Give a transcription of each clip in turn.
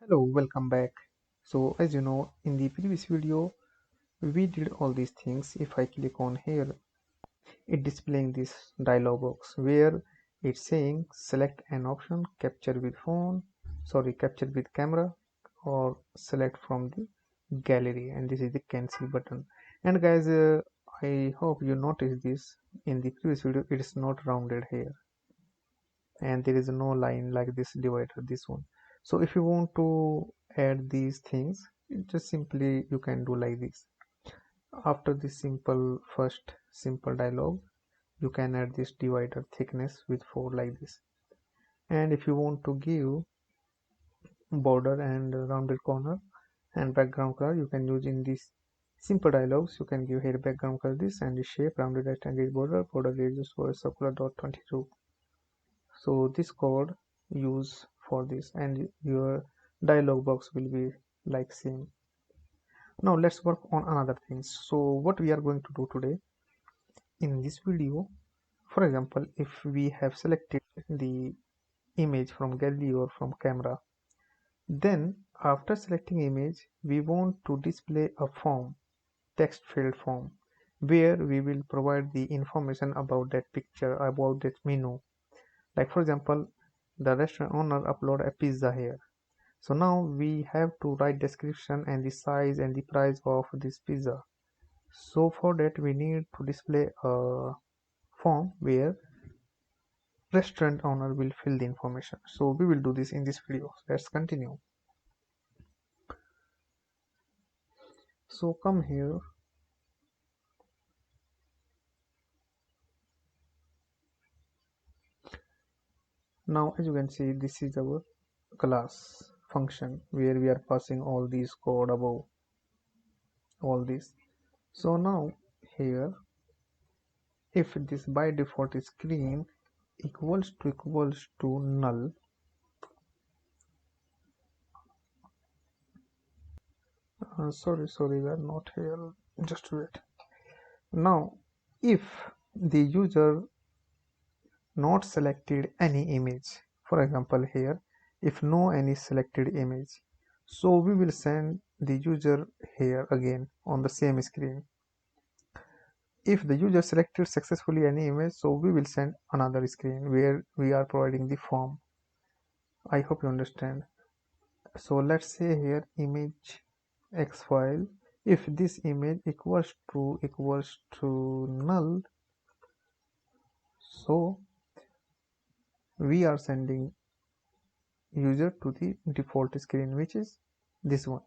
Hello, welcome back. So as you know, in the previous video, we did all these things. If I click on here, it displaying this dialog box where it's saying select an option, capture with phone, capture with camera, or select from the gallery, and this is the cancel button. And guys, I hope you noticed this in the previous video. It is not rounded here, and there is no line like this divider, this one. So if you want to add these things, just simply you can do like this. After this first simple dialog, you can add this divider thickness with 4 like this. And if you want to give border and rounded corner and background color, you can use in this simple dialogues. You can give here background color this, and the shape rounded rectangle border radius for circular dot 22. So this code use for this, and your dialog box will be like same. Now let's work on another things. So what we are going to do today in this video, for example, if we have selected the image from gallery or from camera, then after selecting image we want to display a form, text field form, where we will provide the information about that picture, about that menu. Like for example, the restaurant owner upload a pizza here. So now we have to write description and the size and the price of this pizza. So for that we need to display a form where restaurant owner will fill the information. So we will do this in this video. Let's continue. So come here. Now as you can see, this is our class function where we are passing all these code above all this. So now here, if this by default screen equals to null, sorry, we are not here, just wait. Now if the user not selected any image, for example here, if no any selected image, so we will send the user here again on the same screen. If the user selected successfully any image, so we will send another screen where we are providing the form. I hope you understand. So let's say here image x file, if this image equals to null, so we are sending user to the default screen, which is this one.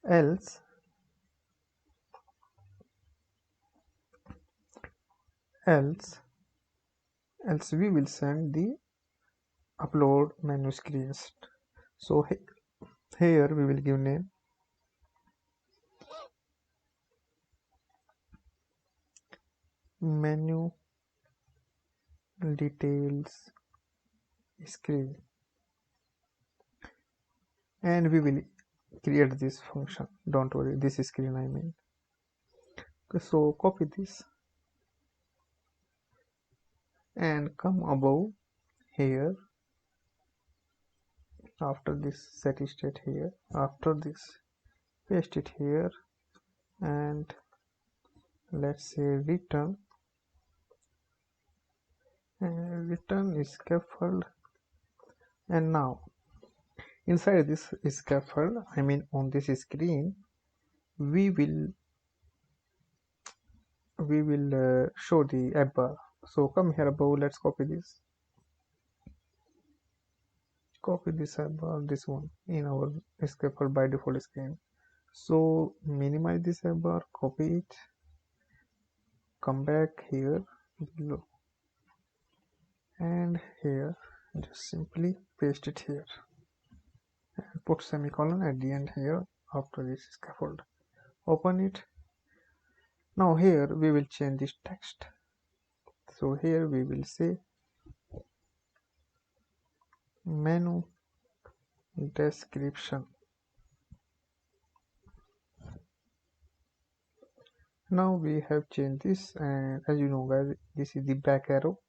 else else else we will send the upload menu screens. So here we will give name menu details screen, and we will create this function. Don't worry, this screen I mean. So copy this and come above here. After this set state here, after this paste it here, and let's say return, and return is scaffold. And now inside this scaffold, I mean on this screen, we will show the app bar. So come here above, let's copy this app bar, this one, in our scaffold by default screen. So minimize this app bar, copy it, come back here below, and here just simply paste it here and put semicolon at the end here after this scaffold. Open it. Now here we will change this text. So here we will say menu description. Now we have changed this, and as you know guys, this is the back arrow.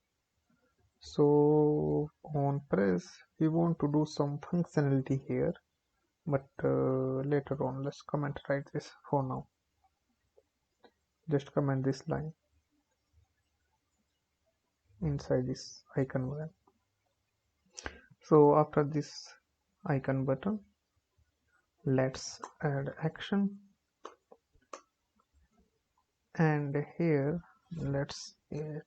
So on press we want to do some functionality here, but later on let's comment write this for now. Just comment this line inside this icon button. So after this icon button, let's add action, and here let's add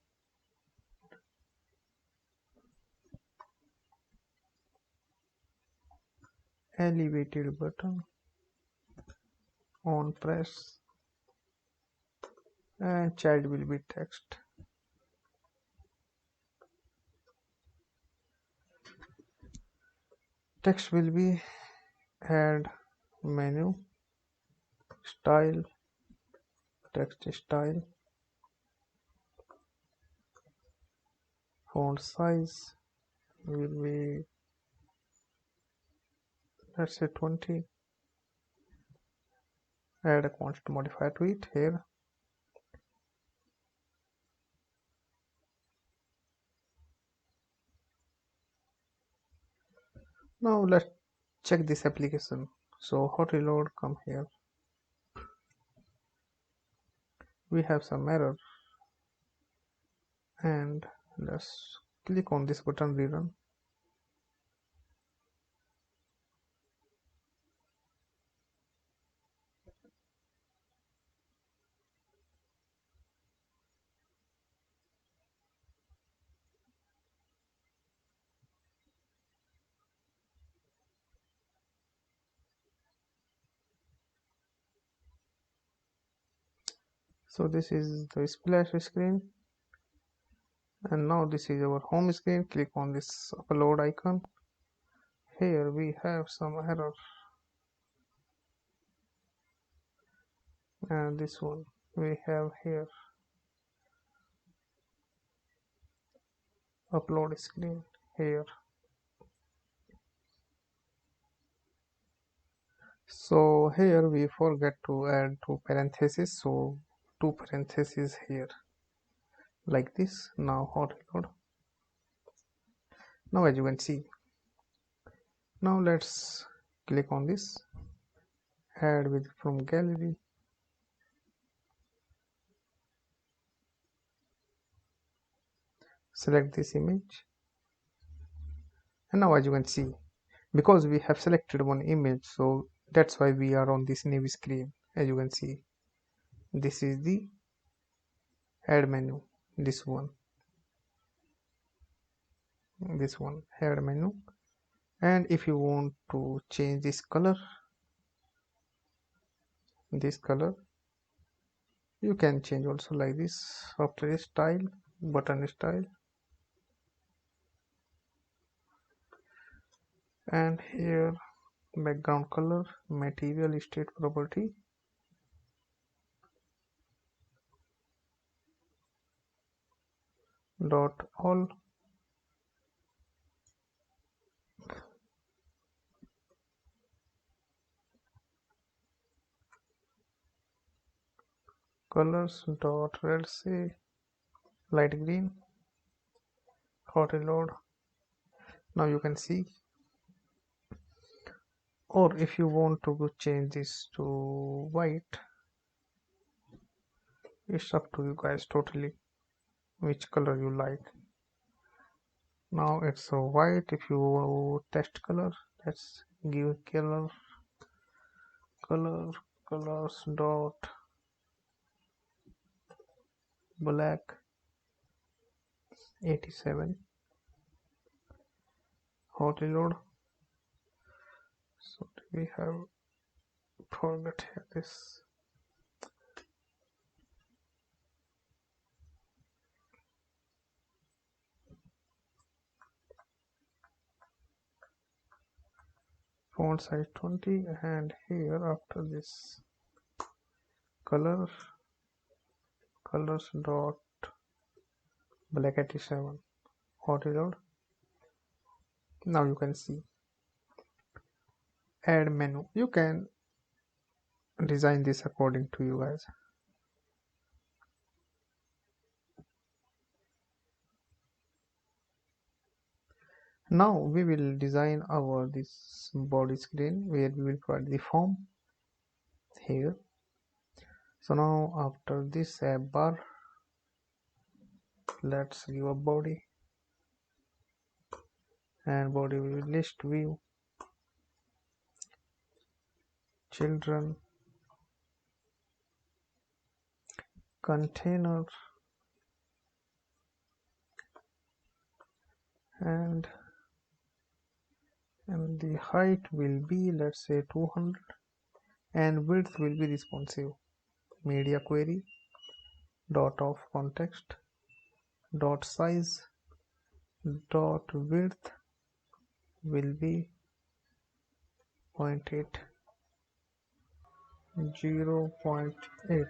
elevated button on press, and child will be text. Text will be add menu style, text style, font size will be, let's say 20, add a constant modifier to it here. Now let's check this application. So hot reload, come here, we have some error, and let's click on this button, rerun. So this is the splash screen, and now this is our home screen. Click on this upload icon. Here we have some error, and this one we have here, upload screen here. So here we forget to add two parentheses, so two parentheses here like this. Now hot reload. Now as you can see, now let's click on this, add with from gallery, select this image, and now as you can see, because we have selected one image, so that's why we are on this navy screen. As you can see, this is the add menu, this one add menu. And if you want to change this color, you can change also like this. After style, button style, and here background color, material state property, dot all, colors dot, let's say light green, hot reload. Now you can see, or if you want to change this to white, it's up to you guys totally which color you like. Now it's a white. If you test color, let's give colors dot black 87, hot reload. So we have forgot here this, font size 20, and here after this colors dot black 87, hot reload. Now you can see, add menu. You can design this according to you guys. Now we will design our this body screen where we will provide the form here. So now after this app bar, let's give a body, and body will list view, children, container, and the height will be, let's say, 200, and width will be responsive. Media query dot of context dot size dot width will be 0.8, 0.8.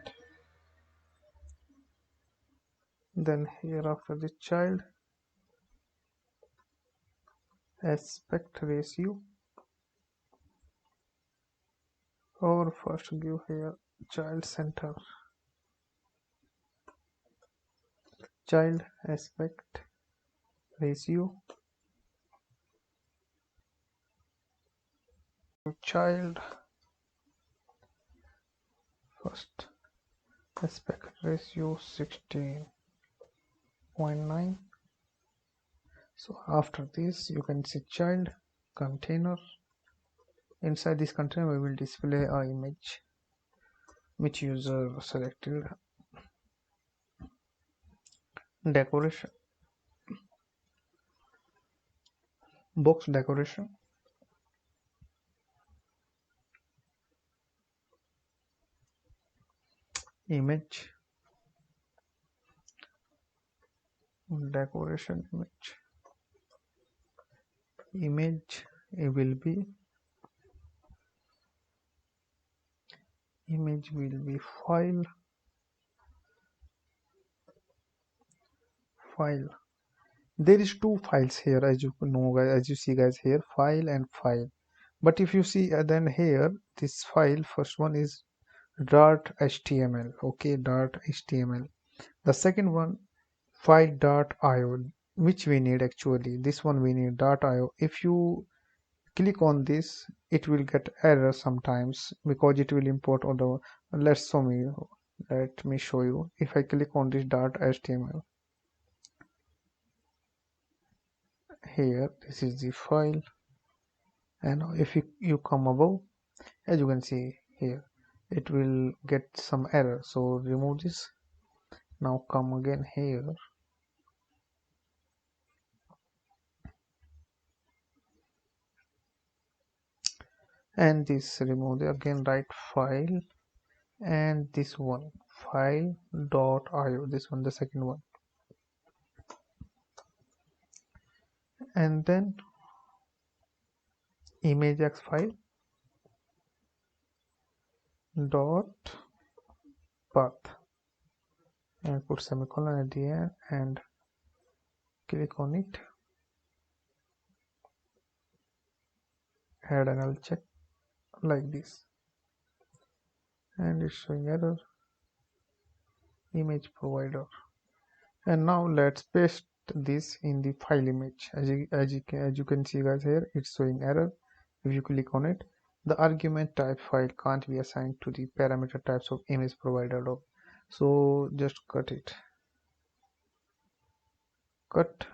Then here after the child aspect ratio, or first give here child center, child aspect ratio, child first aspect ratio 16.9. So after this you can see child container. Inside this container we will display a image which user selected. Decoration, box decoration, image, decoration image, image it will be, image will be file, file. There is two files here, as you know guys, as you see guys here, file and file. But if you see then here this file, first one is .html, okay, .html. The second one file.io, which we need actually, this one we need .io. If you click on this it will get error sometimes because it will import all the, let me show you. If I click on this .html here, this is the file, and if you come above, as you can see here, it will get some error, so remove this. Now come again here, and this remove the, again write file, and this one file.io, this one the second one, and then imagex file dot path, and put semicolon at the end and click on it, add another check like this, and it's showing error, image provider. And now let's paste this in the file image. As you can see guys here, it's showing error. If you click on it, the argument type file can't be assigned to the parameter types of image provided. So just cut it, cut,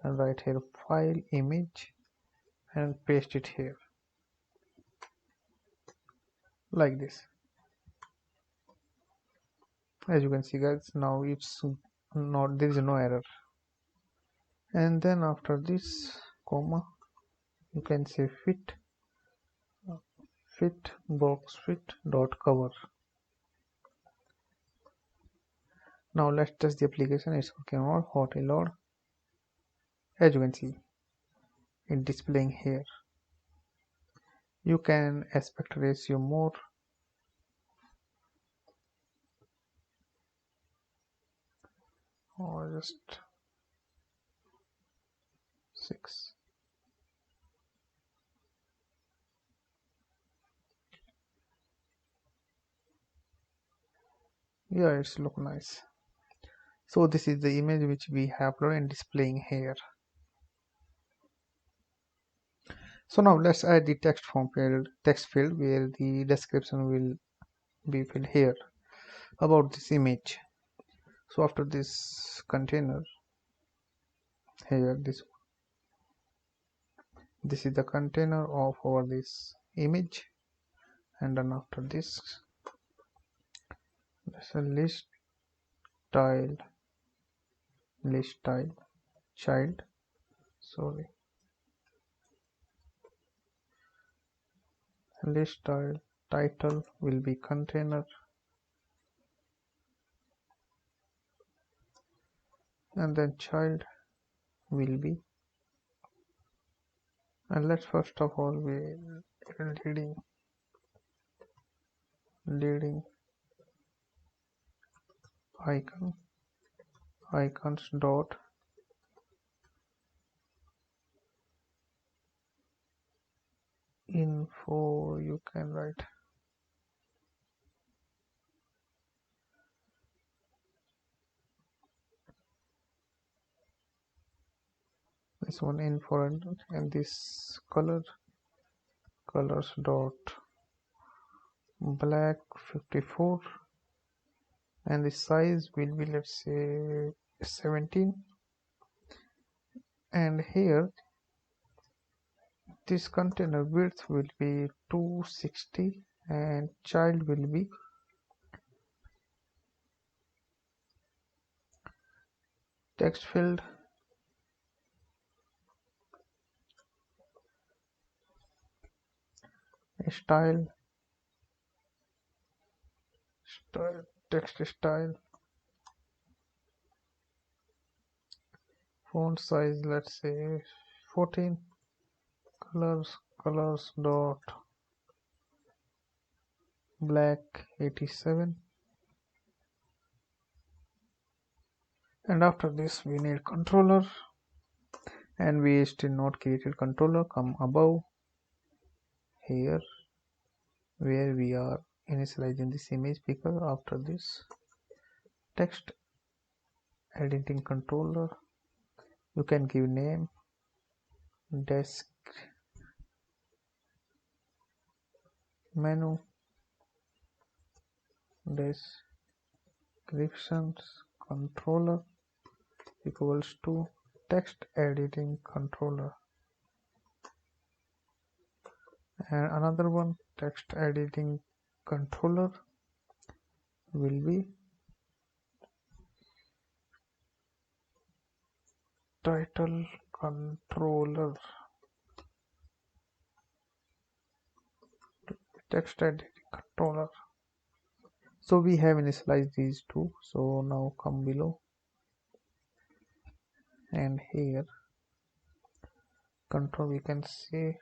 and write here file image and paste it here like this. As you can see guys, now it's not, there is no error. And then after this comma, you can say fit box fit dot cover. Now let's test the application. It's working on hot reload. As you can see it displaying here. You can aspect ratio more, or just 6. Yeah, it's look nice. So this is the image which we have uploaded and displaying here. So now let's add the text field where the description will be filled here about this image. So after this container here, this is the container of our this image, and then after this there's a style list style child, sorry, list style title will be container, and then child will be, and let's first of all we leading icons dot info, you can write this one info, and this colors dot black 54, and the size will be, let's say, 17, and here this container width will be 260, and child will be text field style text style, font size, let's say 14, colors dot black 87, and after this we need controller, and we still not created controller. Come above here where we are initializing this image picker. After this text editing controller, you can give name, desk, menu, descriptions controller equals to text editing controller, and another one text editing controller will be title controller, text editing controller. So we have initialized these two. So now come below, and here control, we can say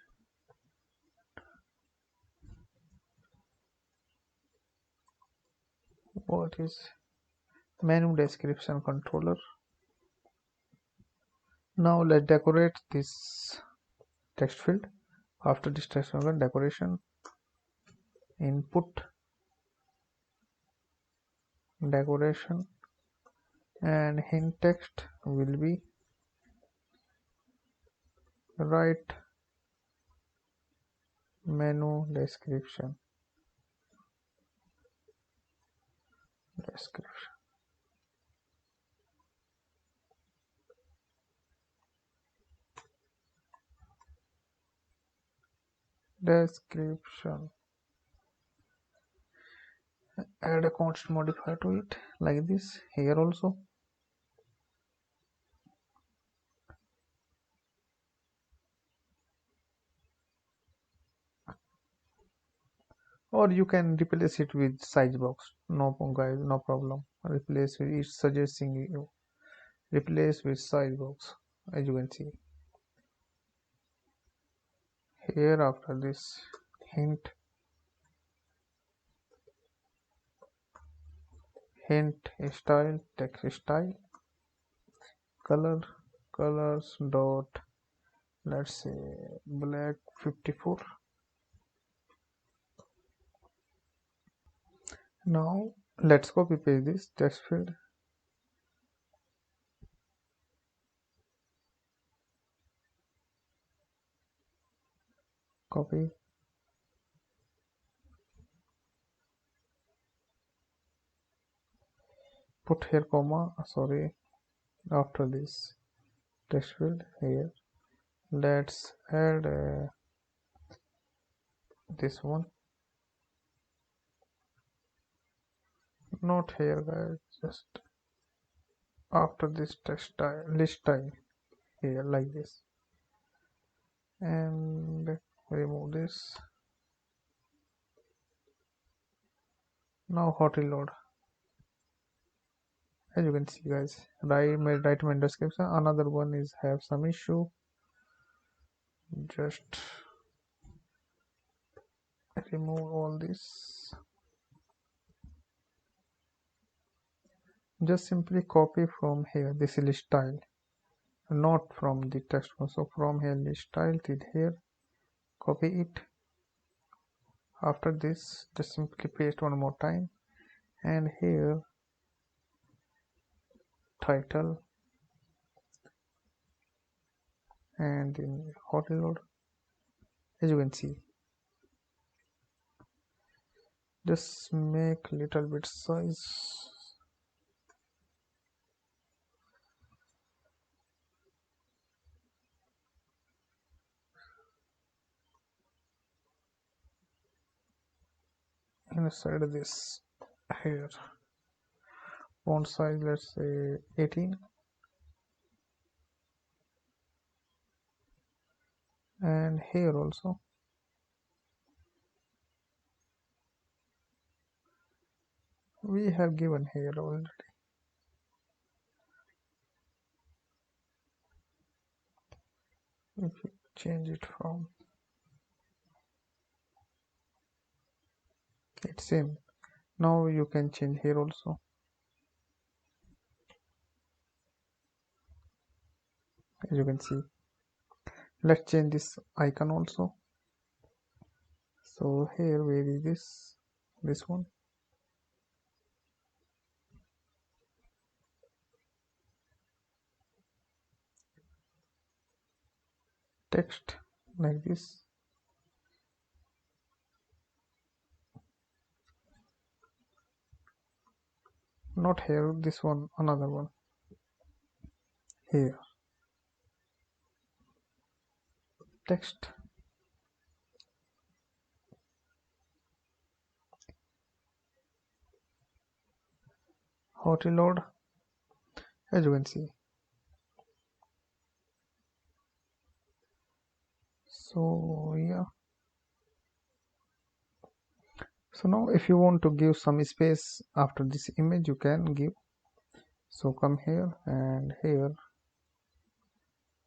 what is menu description controller. Now let's decorate this text field. After this text field, decoration, input decoration, and hint text will be right menu description, add a constant modifier to it like this here also, or you can replace it with size box. No guys, no problem, replace with, it's suggesting you replace with size box, as you can see here. After this hint style, text style, colors dot, let's say, black 54. Now let's copy paste this text field, copy, put here comma, sorry, after this text field here. Let's add this one, not here guys, just after this text style, list style here like this, and remove this. Now hot reload. As you can see guys, right main description, another one is have some issue, just remove all this, just simply copy from here, this list style, not from the text one. So from here list style till here, copy it. After this just simply paste one more time, and here title, and in hot reload, as you can see, just make little bit size, inside this here font size, let's say 18, and here also we have given here already. If you change it from, it's same. Now you can change here also, as you can see. Let's change this icon also. So here, where is this one, text like this, not here, this one, another one here, text, hot reload, as you can see. So yeah, so now if you want to give some space after this image, you can give. So come here and here,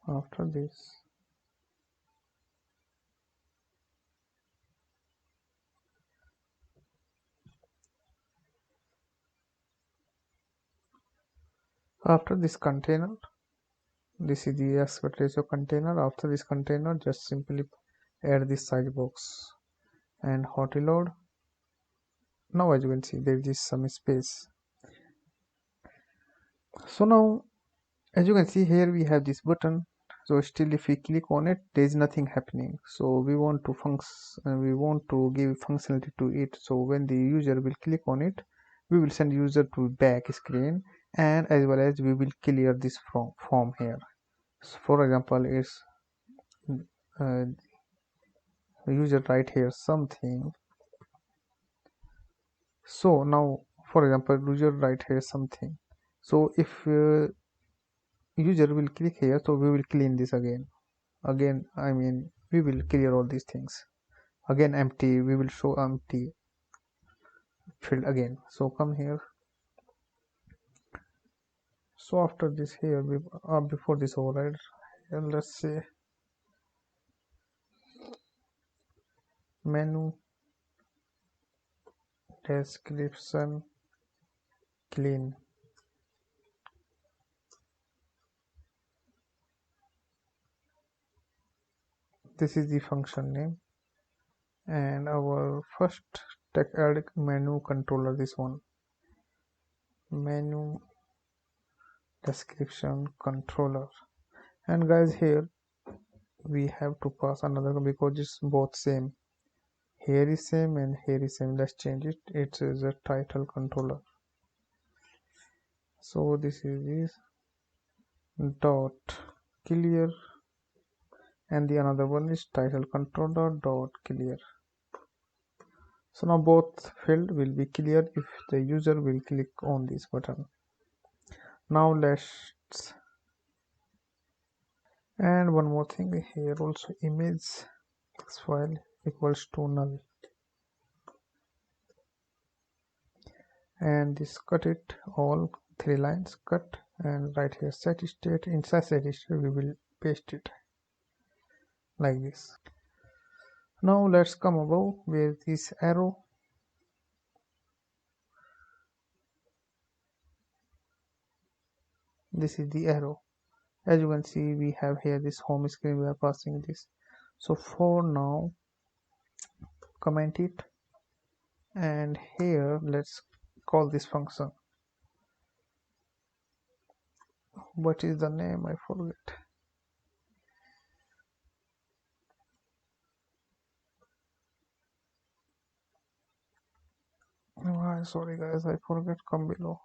after this, after this container, this is the aspect ratio container. After this container, just simply add this size box and hot reload. Now as you can see, there is some space. So now as you can see here, we have this button. So still if we click on it, there is nothing happening. So we want to give functionality to it. So when the user will click on it, we will send user to back screen, and as well as we will clear this form here. So for example, it's uh, user write here something. So now for example, user write here something. So if user will click here, so we will clean this again, I mean we will clear all these things again, empty, we will show empty field again. So come here. So after this here, we before this override, let's say menu description clean. This is the function name, and our first tech add menu controller, this one, menu description controller. And guys here we have to pass another because it's both same. Here is same and here is same. Let's change it. It is a title controller. So this is this dot clear, and the another one is title controller dot clear. So now both field will be clear if the user will click on this button. Now let's, and one more thing here also, image text file equals to null, and this cut it all 3 lines cut, and right here set state. Inside set state we will paste it like this. Now let's come above where this arrow, this is the arrow. As you can see, we have here this home screen, we are passing this. So for now, comment it, and here let's call this function. What is the name? I forget. Oh, sorry guys, I forget. Come below.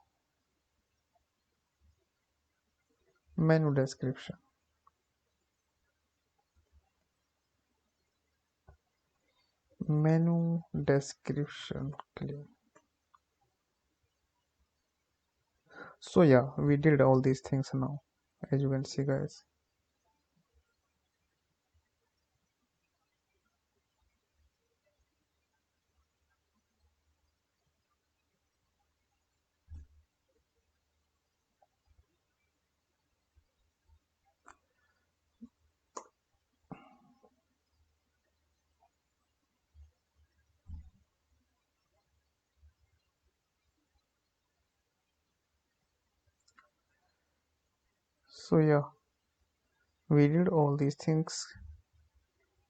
Menu description. Menu description clean. So yeah, we did all these things now, as you can see guys. So yeah, we did all these things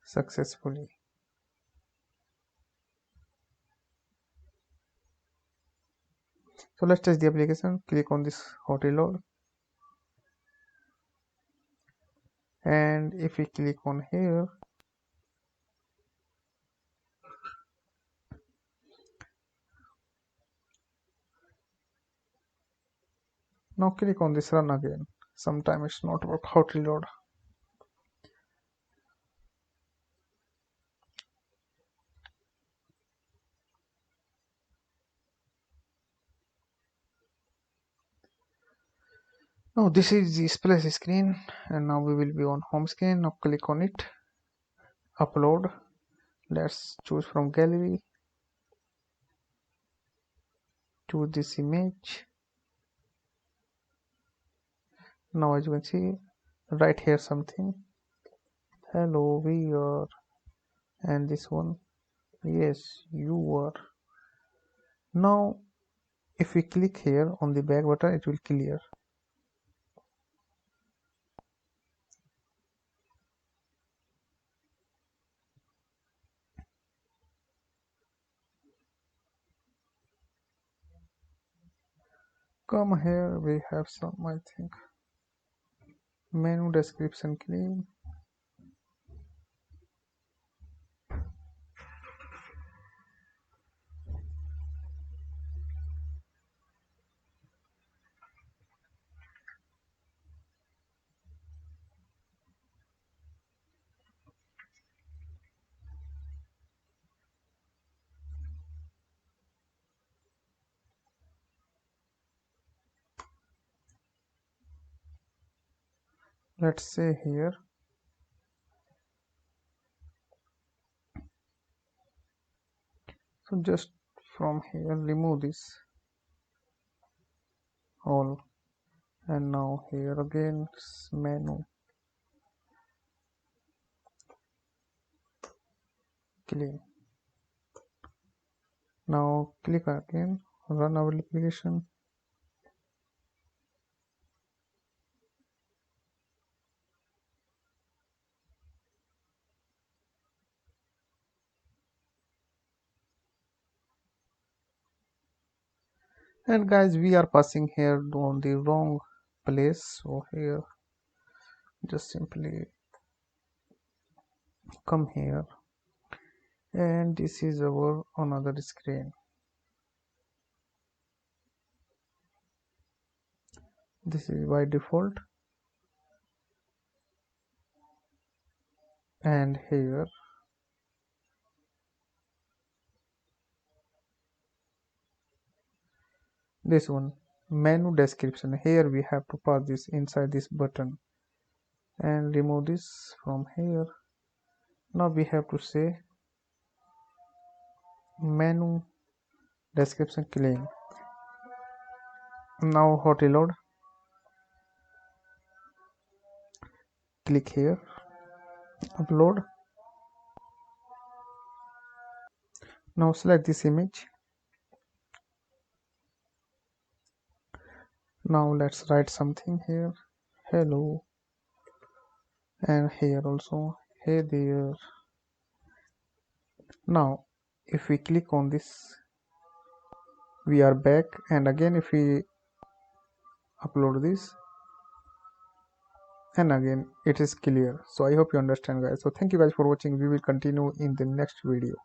successfully. So let's test the application. Click on this hotel log, and if we click on here, now click on this run again. Sometimes it's not work how to reload. Now this is the splash screen, and now we will be on home screen. Now click on it, upload. Let's choose from gallery, choose this image. Now as you can see, right here something, hello we are, and this one, yes you are. Now if we click here on the back button, it will clear. Come here, we have some, I think, menu description clean. Let's say here, so just from here remove this all, and now here again menu clean. Now click again, run our application. And guys, we are passing here on the wrong place, so here just simply come here, and this is our another screen. This is by default, and here this one, menu description. Here we have to pass this inside this button and remove this from here. Now we have to say menu description clean. Now hot reload, click here, upload. Now select this image. Now let's write something here, hello, and here also, hey there. Now if we click on this, we are back, and again if we upload this, and again it is clear. So I hope you understand, guys. So thank you guys for watching. We will continue in the next video.